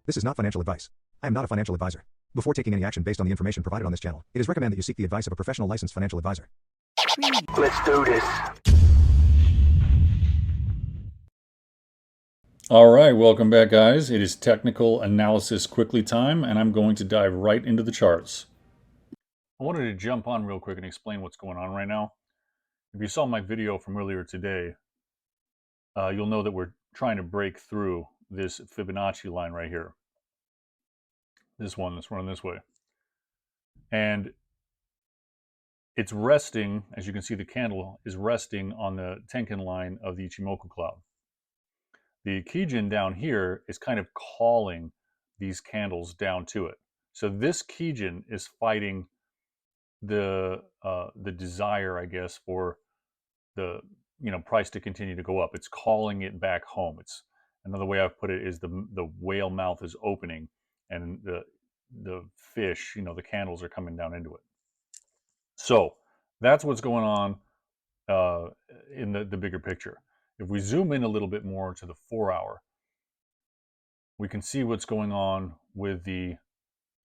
This is not financial advice. I am not a financial advisor. Before taking any action based on the information provided on this channel, it is recommended that you seek the advice of a professional licensed financial advisor. Let's do this. All right, welcome back, guys. It is technical analysis quickly time, and I'm going to dive right into the charts. I wanted to jump on real quick and explain what's going on right now. If you saw my video from earlier today, you'll know that we're trying to break through this Fibonacci line right here. This one that's running this way. And it's resting, as you can see, the candle is resting on the Tenkan line of the Ichimoku Cloud. The Kijin down here is kind of calling these candles down to it. So this Kijin is fighting the desire, I guess, for the price to continue to go up. It's calling it back home. It's another way I've put it is the whale mouth is opening, and the fish, the candles are coming down into it. So that's what's going on in the bigger picture. If we zoom in a little bit more to the 4 hour, we can see what's going on with the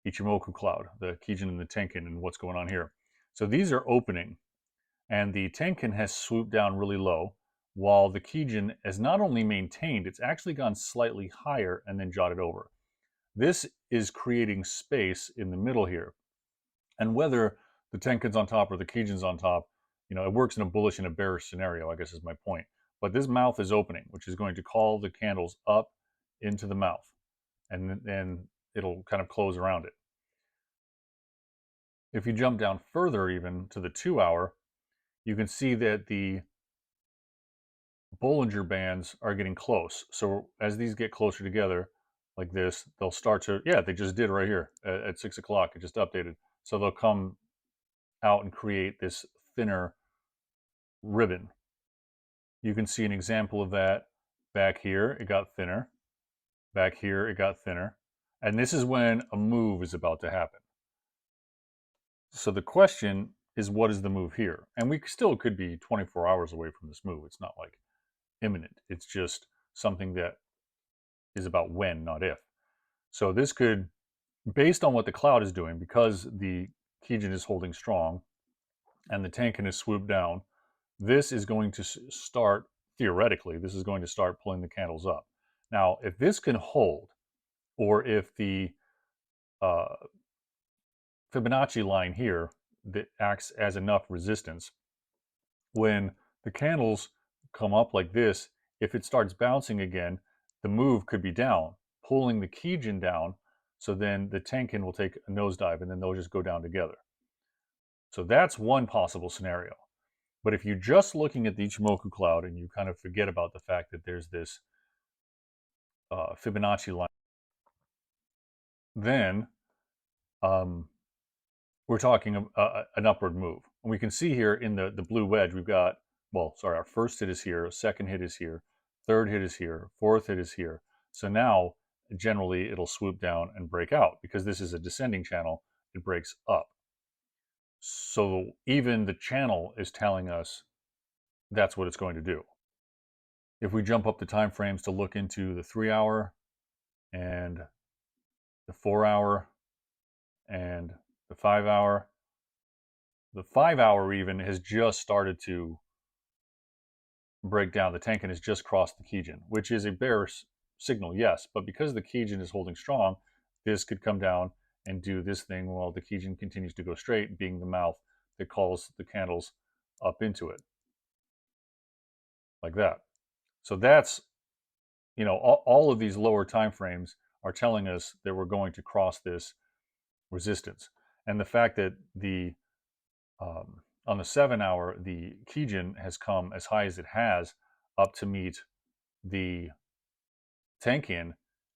Ichimoku Cloud, the Kijin and the Tenkan, and what's going on here. So these are opening, and the Tenkan has swooped down really low, while the Kijin has not only maintained, it's actually gone slightly higher and then jotted over. This is creating space in the middle here. And whether the Tenkan's on top or the Kijin's on top, it works in a bullish and a bearish scenario, I guess is my point. But this mouth is opening, which is going to call the candles up into the mouth, and then it'll kind of close around it. If you jump down further even to the 2 hour, you can see that the Bollinger Bands are getting close. So as these get closer together like this, they'll start to, they just did right here at 6 o'clock. It just updated. So they'll come out and create this thinner ribbon. You can see an example of that back here. It got thinner. Back here, it got thinner. And this is when a move is about to happen. So the question is, what is the move here? And we still could be 24 hours away from this move. It's not like imminent. It's just something that is about when, not if. So this could, based on what the cloud is doing, because the Kijin is holding strong and the Tenkan is swooped down, this is going to start, theoretically, this is going to start pulling the candles up. Now, if this can hold, or if the Fibonacci line here that acts as enough resistance, when the candles come up like this, if it starts bouncing again, the move could be down, pulling the Kijin down, so then the Tenkan will take a nosedive, and then they'll just go down together. So that's one possible scenario. But if you're just looking at the Ichimoku Cloud and you kind of forget about the fact that there's this Fibonacci line, then we're talking an upward move. And we can see here in the blue wedge, we've got, our first hit is here, second hit is here, third hit is here, fourth hit is here. So now, generally, it'll swoop down and break out. Because this is a descending channel, it breaks up. So even the channel is telling us that's what it's going to do. If we jump up the time frames to look into the 3 hour and the 4 hour and the 5 hour, the 5 hour even has just started to break down. The Tenkan has just crossed the Kijin, which is a bearish signal, yes, but because the Kijin is holding strong, this could come down and do this thing while the Kijin continues to go straight, being the mouth that calls the candles up into it. Like that. So that's, all of these lower time frames are telling us that we're going to cross this resistance. And the fact that the on the 7 hour, the Kijin has come as high as it has up to meet the Tenkan.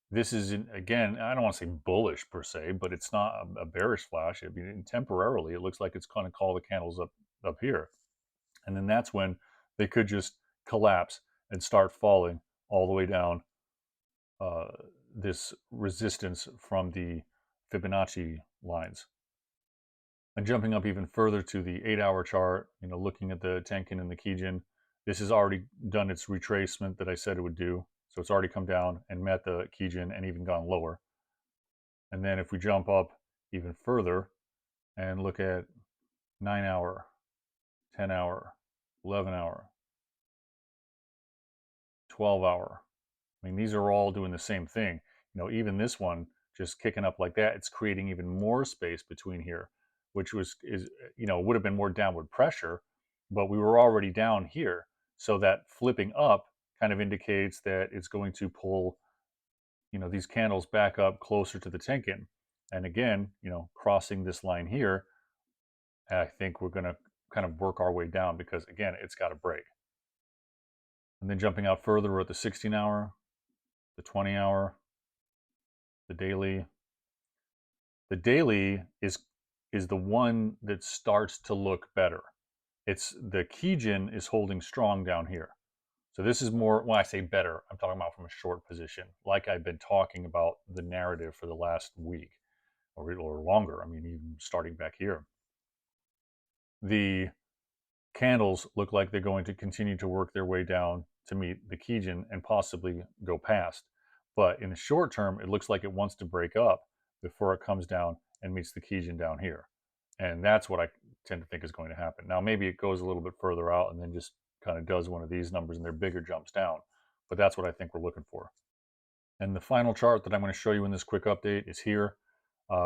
This is, again, I don't want to say bullish per se, but it's not a bearish flash. I mean, temporarily, it looks like it's going to call the candles up here. And then that's when they could just collapse and start falling all the way down this resistance from the Fibonacci lines. And jumping up even further to the 8 hour chart, looking at the Tenkan and the Kijin, this has already done its retracement that I said it would do. So it's already come down and met the Kijin and even gone lower. And then if we jump up even further and look at 9-hour, 10-hour, 11-hour, 12-hour. I mean, these are all doing the same thing. Even this one just kicking up like that, it's creating even more space between here, which would have been more downward pressure, but we were already down here. So that flipping up kind of indicates that it's going to pull, these candles back up closer to the Tenkin. And again, crossing this line here, I think we're going to kind of work our way down because, again, it's got to break. And then jumping out further, we're at the 16-hour, the 20-hour, the daily. The daily is the one that starts to look better. It's the Kijin is holding strong down here. So this is more, when I say better, I'm talking about from a short position, like I've been talking about the narrative for the last week or longer. I mean, even starting back here. The candles look like they're going to continue to work their way down to meet the Kijin and possibly go past. But in the short term, it looks like it wants to break up before it comes down and meets the Kijin down here. And that's what I tend to think is going to happen. Now, maybe it goes a little bit further out and then just kind of does one of these numbers and they're bigger jumps down. But that's what I think we're looking for. And the final chart that I'm going to show you in this quick update is here.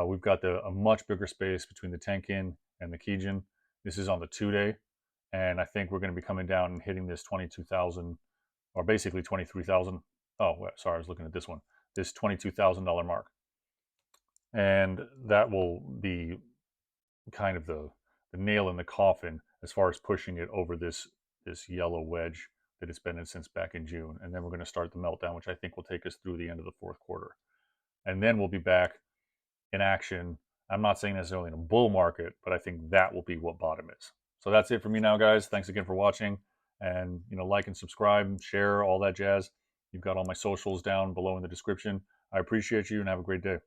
We've got a much bigger space between the Tenkin and the Kijin. This is on the 2-day. And I think we're going to be coming down and hitting this 22,000 or basically 23,000. Oh, sorry, I was looking at this one. This $22,000 mark. And that will be kind of the nail in the coffin as far as pushing it over this yellow wedge that it's been in since back in June. And then we're going to start the meltdown, which I think will take us through the end of the fourth quarter. And then we'll be back in action. I'm not saying necessarily in a bull market, but I think that will be what bottom is. So that's it for me now, guys. Thanks again for watching. And, like and subscribe, share, all that jazz. You've got all my socials down below in the description. I appreciate you and have a great day.